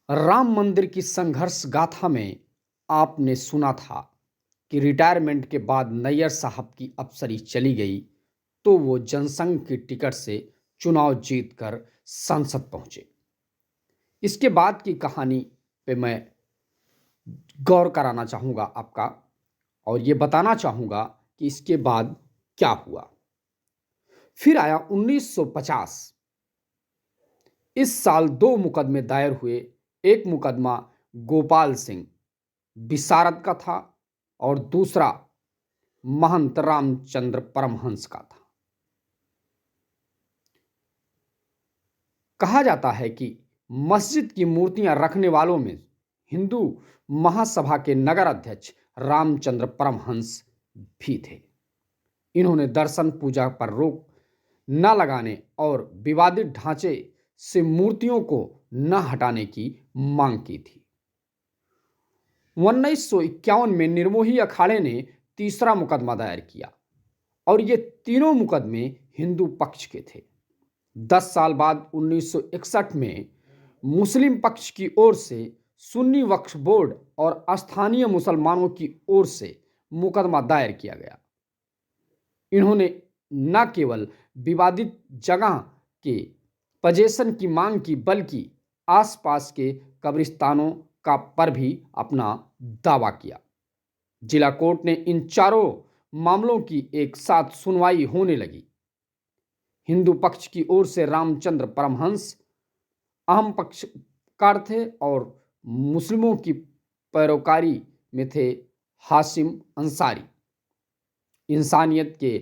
राम मंदिर की संघर्ष गाथा में आपने सुना था कि रिटायरमेंट के बाद नैयर साहब की अफसरी चली गई तो वो जनसंघ की टिकट से चुनाव जीतकर संसद पहुंचे। इसके बाद की कहानी पे मैं गौर कराना चाहूँगा आपका और ये बताना चाहूँगा कि इसके बाद क्या हुआ। फिर आया 1950। इस साल दो मुकदमे दायर हुए। एक मुकदमा गोपाल सिंह विशारद का था और दूसरा महंत रामचंद्र परमहंस का था। कहा जाता है कि मस्जिद की मूर्तियां रखने वालों में हिंदू महासभा के नगर अध्यक्ष रामचंद्र परमहंस भी थे। इन्होंने दर्शन पूजा पर रोक न लगाने और विवादित ढांचे से मूर्तियों को न हटाने की मांग की थी। 1951 में निर्मोही अखाड़े ने तीसरा मुकदमा दायर किया और ये तीनों मुकदमे हिंदू पक्ष के थे। 10 साल बाद 1961 में मुस्लिम पक्ष की ओर से सुन्नी वक्फ बोर्ड और स्थानीय मुसलमानों की ओर से मुकदमा दायर किया गया। इन्होंने न केवल विवादित जगह के पजेशन की मांग की बल्कि आसपास के कब्रिस्तानों का पर भी अपना दावा किया। जिला कोर्ट ने इन चारों मामलों की एक साथ सुनवाई होने लगी। हिंदू पक्ष की ओर से रामचंद्र परमहंस अहम पक्षकार थे और मुस्लिमों की पैरोकारी में थे हाशिम अंसारी। इंसानियत के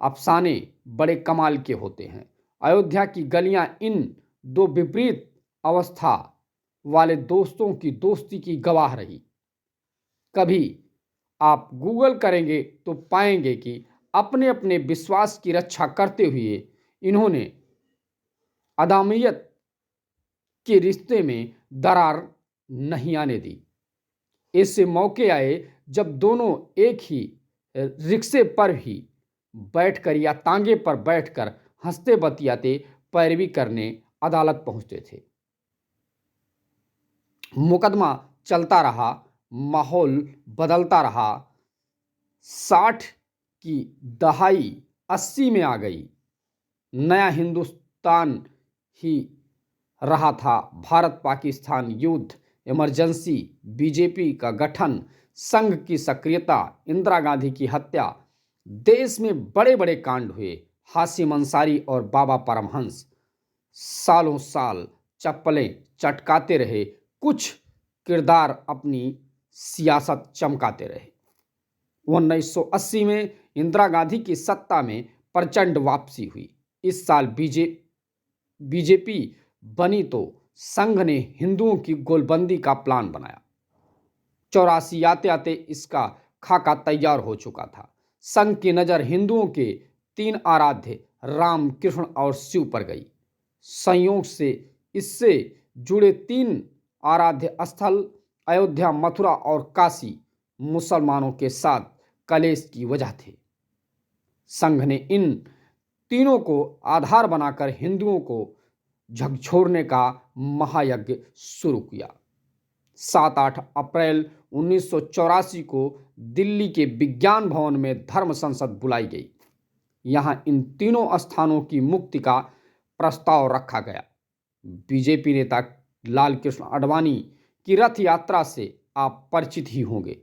अफसाने बड़े कमाल के होते हैं। अयोध्या की गलियां इन दो विपरीत अवस्था वाले दोस्तों की दोस्ती की गवाह रही। कभी आप गूगल करेंगे तो पाएंगे कि अपने अपने विश्वास की रक्षा करते हुए इन्होंने अदामियत के रिश्ते में दरार नहीं आने दी। ऐसे मौके आए जब दोनों एक ही रिक्शे पर ही बैठकर या तांगे पर बैठकर हंसते बतियाते पैरवी करने अदालत पहुंचते थे। मुकदमा चलता रहा, माहौल बदलता रहा। 60 की दहाई 80 में आ गई। नया हिंदुस्तान ही रहा था। भारत पाकिस्तान युद्ध, इमरजेंसी, बीजेपी का गठन, संघ की सक्रियता, इंदिरा गांधी की हत्या, देश में बड़े बड़े कांड हुए। हाशिम अंसारी और बाबा परमहंस सालों साल चप्पलें चटकाते रहे। कुछ किरदार अपनी सियासत चमकाते रहे। 1980 में इंदिरा गांधी की सत्ता में प्रचंड वापसी हुई। इस साल बीजेपी बनी तो संघ ने हिंदुओं की गोलबंदी का प्लान बनाया। 84 आते आते इसका खाका तैयार हो चुका था। संघ की नज़र हिंदुओं के तीन आराध्य राम, कृष्ण और शिव पर गई। संयोग से इससे जुड़े तीन आराध्य स्थल अयोध्या, मथुरा और काशी मुसलमानों के साथ कलेश की वजह थे। संघ ने इन तीनों को आधार बनाकर हिंदुओं को झकझोरने का महायज्ञ शुरू किया। 7-8 अप्रैल 1984 को दिल्ली के विज्ञान भवन में धर्म संसद बुलाई गई। यहां इन तीनों स्थानों की मुक्ति का प्रस्ताव रखा गया। बीजेपी नेता लाल कृष्ण आडवाणी की रथ यात्रा से आप परिचित ही होंगे,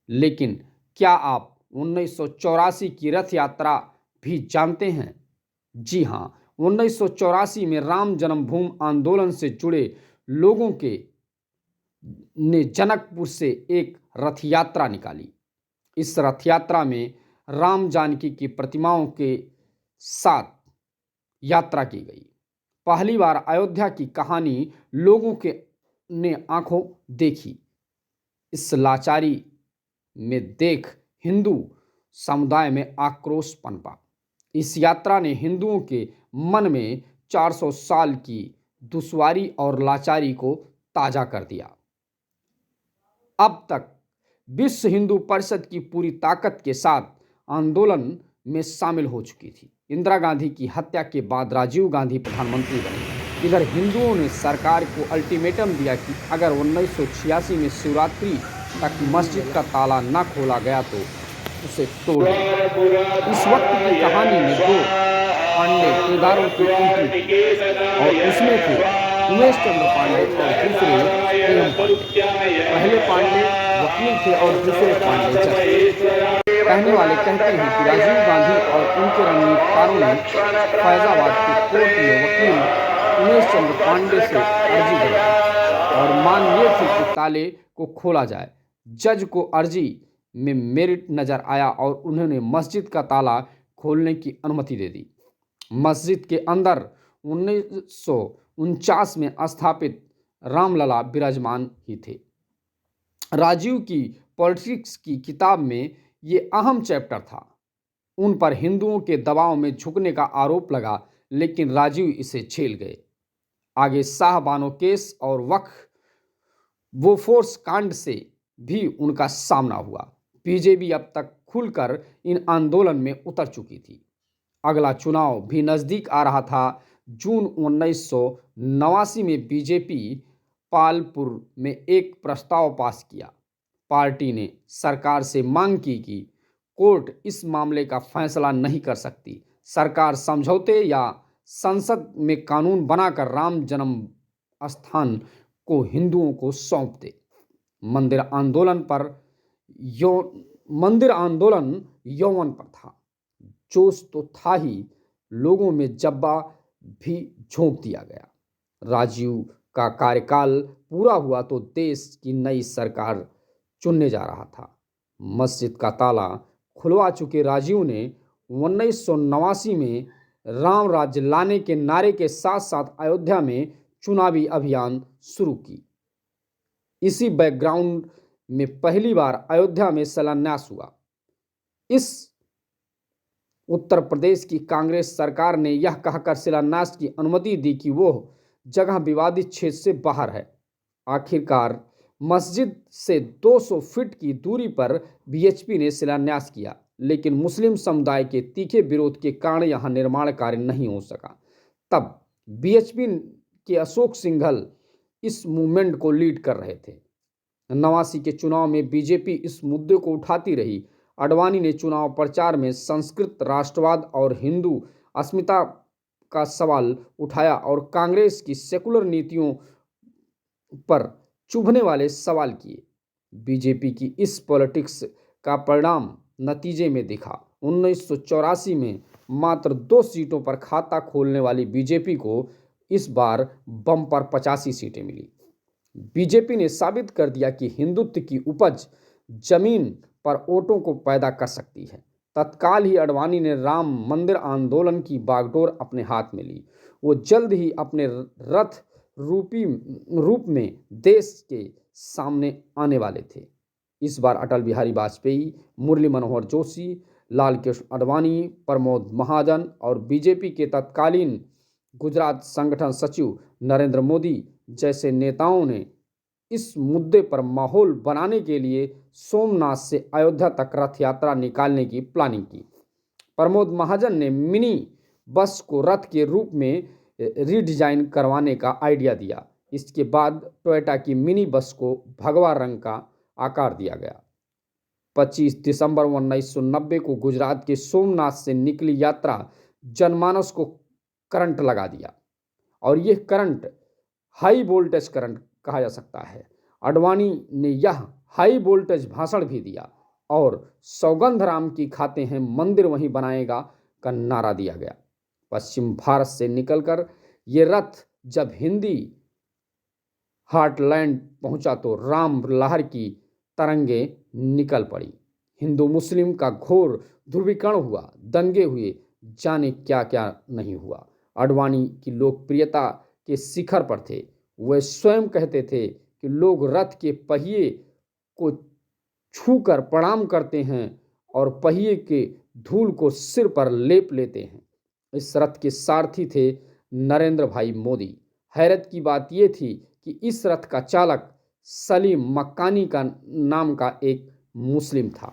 लेकिन क्या आप 1984 की रथ यात्रा भी जानते हैं? जी हां, 1984 में राम जन्मभूमि आंदोलन से जुड़े लोगों के ने जनकपुर से एक रथ यात्रा निकाली। इस रथ यात्रा में राम जानकी की प्रतिमाओं के साथ यात्रा की गई। पहली बार अयोध्या की कहानी लोगों के ने आंखों देखी। इस लाचारी में देख हिंदू समुदाय में आक्रोश पनपा। इस यात्रा ने हिंदुओं के मन में 400 साल की दुश्वारी और लाचारी को ताजा कर दिया। अब तक विश्व हिंदू परिषद की पूरी ताकत के साथ आंदोलन में शामिल हो चुकी थी। इंदिरा गांधी की हत्या के बाद राजीव गांधी प्रधानमंत्री बने। इधर हिंदुओं ने सरकार को अल्टीमेटम दिया कि अगर 1986 में शिवरात्रि तक मस्जिद का ताला न खोला गया तो उसे तोड़ दें। इस वक्त की कहानी में दो पांडे किरदारों की एंट्री थी और उसमें थे उमेश चंद्र पांडे और दूसरे एम पांडे। पहले पांडे वकील थे और दूसरे पांडे जज। कहने वाले कहते हैं कि राजीव गांधी और उनके रणनीतिकारों ने फैजाबाद के कोर्ट में वकील उमेश चंद्र पांडे से अर्जी कराई और मांग ये थी कि ताले को खोला जाए। जज को अर्जी में मेरिट नजर आया और उन्होंने मस्जिद का ताला खोलने की अनुमति दे दी। मस्जिद के अंदर 1949 में स्थापित रामलला विराजमान ही थे। राजीव की पॉलिटिक्स की किताब में ये अहम चैप्टर था। उन पर हिंदुओं के दबाव में झुकने का आरोप लगा, लेकिन राजीव इसे झेल गए। आगे शाह बानो केस और वक्फ बोफोर्स कांड से भी उनका सामना हुआ। बीजेपी अब तक खुलकर इन आंदोलन में उतर चुकी थी। अगला चुनाव भी नजदीक आ रहा था। जून 1989 में बीजेपी पालपुर में एक प्रस्ताव पास किया। पार्टी ने सरकार से मांग की कि कोर्ट इस मामले का फैसला नहीं कर सकती। सरकार समझौते या संसद में कानून बनाकर राम जन्म स्थान को हिंदुओं को सौंप दे। मंदिर आंदोलन यौवन पर था। जोश तो था ही, लोगों में जज्बा भी झोंक दिया गया। राजीव का कार्यकाल पूरा हुआ तो देश की नई सरकार चुनने जा रहा था। मस्जिद का ताला खुलवा चुके राजीव ने 1989 में राम राज्य लाने के नारे के साथ साथ अयोध्या में चुनावी अभियान शुरू की। इसी बैकग्राउंड में पहली बार अयोध्या में शिलान्यास हुआ। इस उत्तर प्रदेश की कांग्रेस सरकार ने यह कहकर शिलान्यास की अनुमति दी कि वह जगह विवादित क्षेत्र से बाहर है। आखिरकार मस्जिद से 200 फीट की दूरी पर बीएचपी ने शिलान्यास किया, लेकिन मुस्लिम समुदाय के तीखे विरोध के कारण यहां निर्माण कार्य नहीं हो सका। तब बीएचपी के अशोक सिंघल इस मूवमेंट को लीड कर रहे थे। 89 के चुनाव में बीजेपी इस मुद्दे को उठाती रही। आडवाणी ने चुनाव प्रचार में संस्कृत राष्ट्रवाद और हिंदू अस्मिता का सवाल उठाया और कांग्रेस की सेकुलर नीतियों पर चुभने वाले सवाल किए। बीजेपी की इस पॉलिटिक्स का परिणाम नतीजे में दिखा। 1984 में मात्र 2 सीटों पर खाता खोलने वाली बीजेपी को इस बार बम्पर 85 सीटें मिली। बीजेपी ने साबित कर दिया कि हिंदुत्व की उपज जमीन पर वोटों को पैदा कर सकती है। तत्काल ही आडवाणी ने राम मंदिर आंदोलन की बागडोर अपने हाथ में ली। वो जल्द ही अपने रथ रूप में देश के सामने आने वाले थे। इस बार अटल बिहारी वाजपेयी, मुरली मनोहर जोशी, लाल कृष्ण आडवाणी, प्रमोद महाजन और बीजेपी के तत्कालीन गुजरात संगठन सचिव नरेंद्र मोदी जैसे नेताओं ने इस मुद्दे पर माहौल बनाने के लिए सोमनाथ से अयोध्या तक रथ यात्रा निकालने की प्लानिंग की। प्रमोद महाजन ने मिनी बस को रथ के रूप में रीडिजाइन करवाने का आइडिया दिया। इसके बाद टोयोटा की मिनी बस को भगवा रंग का आकार दिया गया। 25 दिसंबर 1990 को गुजरात के सोमनाथ से निकली यात्रा जनमानस को करंट लगा दिया और यह करंट हाई वोल्टेज करंट कहा जा सकता है। आडवाणी ने यह हाई वोल्टेज भाषण भी दिया और सौगंध राम की खाते हैं मंदिर वहीं बनाएगा का नारा दिया गया। पश्चिम भारत से निकलकर ये रथ जब हिंदी हार्टलैंड पहुंचा तो राम लहर की तरंगे निकल पड़ी। हिंदू मुस्लिम का घोर ध्रुवीकरण हुआ, दंगे हुए, जाने क्या क्या नहीं हुआ। आडवाणी की लोकप्रियता के शिखर पर थे। वे स्वयं कहते थे कि लोग रथ के पहिए को छूकर प्रणाम करते हैं और पहिए के धूल को सिर पर लेप लेते हैं। इस रथ के सारथी थे नरेंद्र भाई मोदी। हैरत की बात यह थी कि इस रथ का चालक सलीम मक्कानी का नाम का एक मुस्लिम था।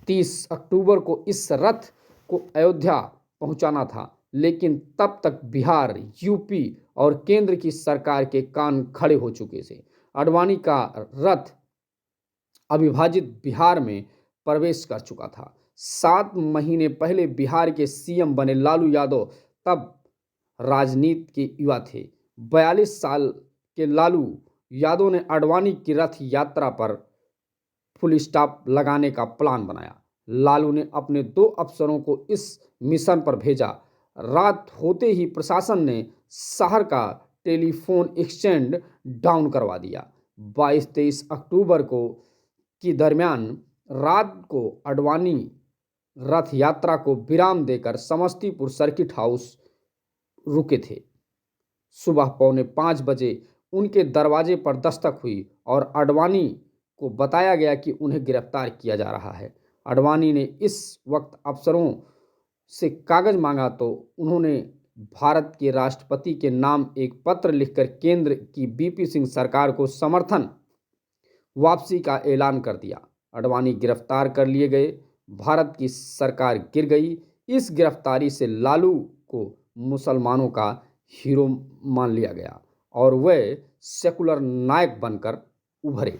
30 अक्टूबर को इस रथ को अयोध्या पहुंचाना था। लेकिन तब तक बिहार, यूपी और केंद्र की सरकार के कान खड़े हो चुके थे। आडवाणी का रथ अविभाजित बिहार में प्रवेश कर चुका था। 7 महीने पहले बिहार के सीएम बने लालू यादव तब राजनीति के युवा थे। 42 साल के लालू यादव ने आडवाणी की रथ यात्रा पर फुल स्टॉप लगाने का प्लान बनाया। लालू ने अपने 2 अफसरों को इस मिशन पर भेजा। रात होते ही प्रशासन ने शहर का टेलीफोन एक्सचेंज डाउन करवा दिया। 22-23 अक्टूबर को की दरमियान रात को आडवाणी रथ यात्रा को विराम देकर समस्तीपुर सर्किट हाउस रुके थे। सुबह 4:45 उनके दरवाजे पर दस्तक हुई और आडवाणी को बताया गया कि उन्हें गिरफ्तार किया जा रहा है। आडवाणी ने इस वक्त अफसरों से कागज मांगा तो उन्होंने भारत के राष्ट्रपति के नाम एक पत्र लिखकर केंद्र की बीपी सिंह सरकार को समर्थन वापसी का ऐलान कर दिया। आडवाणी गिरफ्तार कर लिए गए। भारत की सरकार गिर गई। इस गिरफ्तारी से लालू को मुसलमानों का हीरो मान लिया गया और वह सेकुलर नायक बनकर उभरे।